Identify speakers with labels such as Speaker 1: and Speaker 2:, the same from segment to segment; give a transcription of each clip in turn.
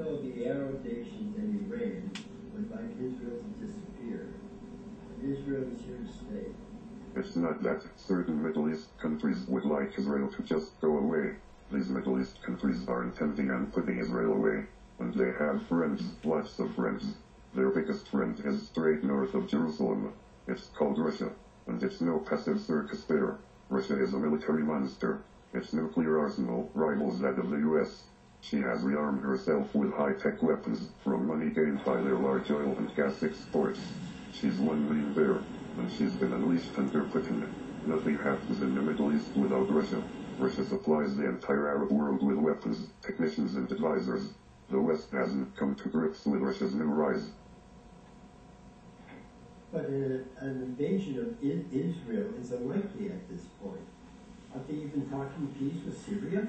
Speaker 1: though the Arab nations and Iran would like Israel to disappear, Israel is here to stay.
Speaker 2: It's not that certain Middle East countries would like Israel to just go away. These Middle East countries are intending on putting Israel away, and they have friends, lots of friends. Their biggest friend is straight north of Jerusalem. It's called Russia, and it's no passive circus there. Russia is a military monster. Its nuclear arsenal rivals that of the US. She has rearmed herself with high-tech weapons from money gained by their large oil and gas exports. She's one lean bear, and she's been unleashed under Putin. Nothing happens in the Middle East without Russia. Russia supplies the entire Arab world with weapons, technicians and advisors. The West hasn't come to grips with Russia's new rise.
Speaker 1: But an invasion of Israel is unlikely at this point. Aren't they even talking peace with Syria?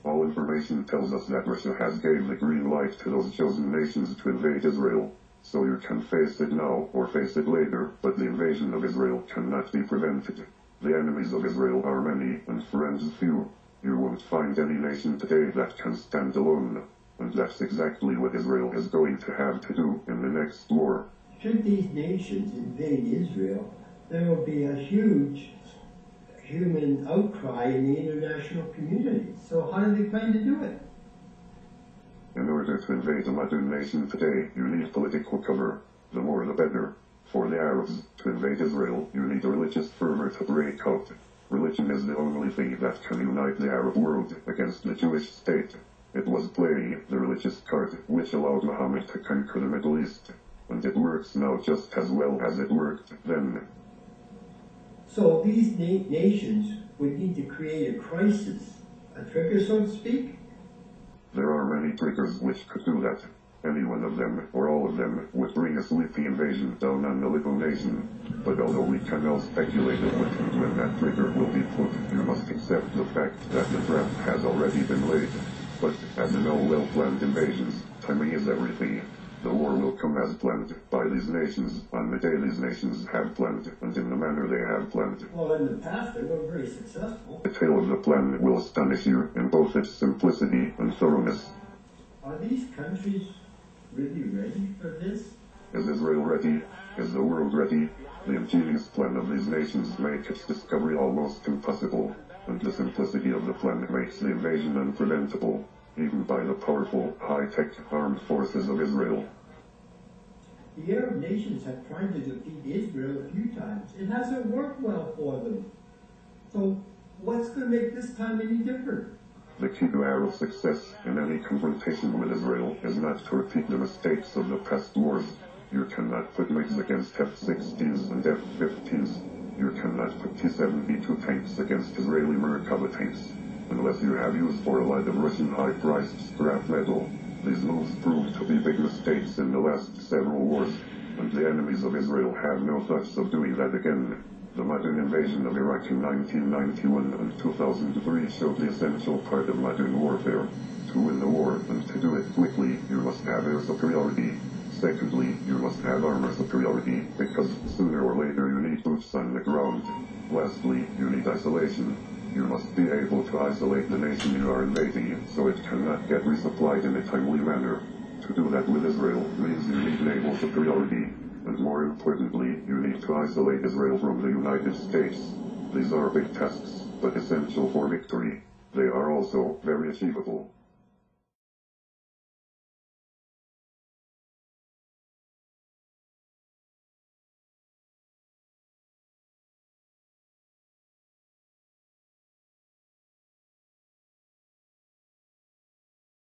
Speaker 2: All information tells us that Russia has gave the green light to those chosen nations to invade Israel. So you can face it now or face it later, but the invasion of Israel cannot be prevented. The enemies of Israel are many and friends few. You won't find any nation today that can stand alone. And that's exactly what Israel is going to have to do in the next war.
Speaker 1: Should these nations invade Israel, there will be a huge human outcry in the international community. So how do they plan to do it?
Speaker 2: In order to invade a modern nation today, you need political cover. The more the better. For the Arabs, to invade Israel, you need a religious fervor to break out. Religion is the only thing that can unite the Arab world against the Jewish state. It was playing the religious card which allowed Muhammad to conquer the Middle East. And it works now just as well as it worked then.
Speaker 1: So these nations would need to create a crisis, a trigger, so to speak?
Speaker 2: There are many triggers which could do that. Any one of them, or all of them, would bring a sleepy invasion down on the little nation. But although we can all speculate on what and when that trigger will be put, you must accept the fact that the trap has already been laid. But as in all well-planned invasions, timing is everything. The war will come as planned by these nations, on the day these nations have planned, and in the manner they have planned.
Speaker 1: Well, in the past they were very successful.
Speaker 2: The tale of the plan will astonish you in both its simplicity and thoroughness.
Speaker 1: Are these countries really ready for this?
Speaker 2: Is Israel ready? Is the world ready? The ingenious plan of these nations makes its discovery almost impossible, and the simplicity of the plan makes the invasion unpreventable, even by the powerful, high-tech armed forces of Israel.
Speaker 1: The Arab nations have tried to defeat Israel a few times. It hasn't worked well for them. So what's going to make this time any different?
Speaker 2: The key to Arab success in any confrontation with Israel is not to repeat the mistakes of the past wars. You cannot put MiGs against F-16s and F-15s. You cannot put T-72 tanks against Israeli Merkava tanks, unless you have used for a lot of Russian high-priced scrap metal. These moves proved to be big mistakes in the last several wars, and the enemies of Israel have no thoughts of doing that again. The modern invasion of Iraq in 1991 and 2003 showed the essential part of modern warfare. To win the war, and to do it quickly, you must have air superiority. Secondly, you must have armor superiority, because sooner or later you need boots on the ground. Lastly, you need isolation. You must be able to isolate the nation you are invading, so it cannot get resupplied in a timely manner. To do that with Israel means you need naval superiority. And more importantly, you need to isolate Israel from the United States. These are big tasks, but essential for victory. They are also very achievable.